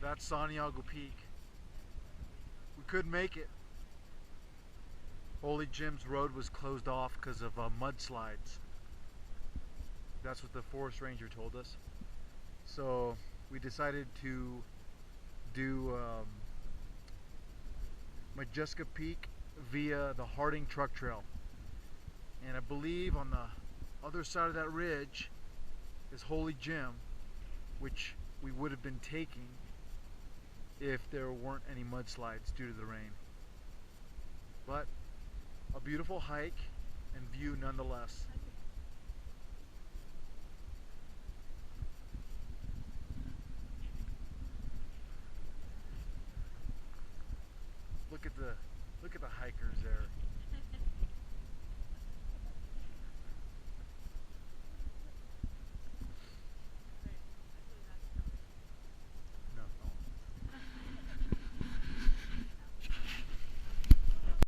That's Santiago Peak. We couldn't make it. Holy Jim's road was closed off because of mudslides. That's what the forest ranger told us. So we decided to do Modjeska Peak via the Harding Truck Trail. And I believe on the other side of that ridge is Holy Jim, which we would have been taking if there weren't any mudslides due to the rain. But a beautiful hike and view nonetheless. Look at the hikers there.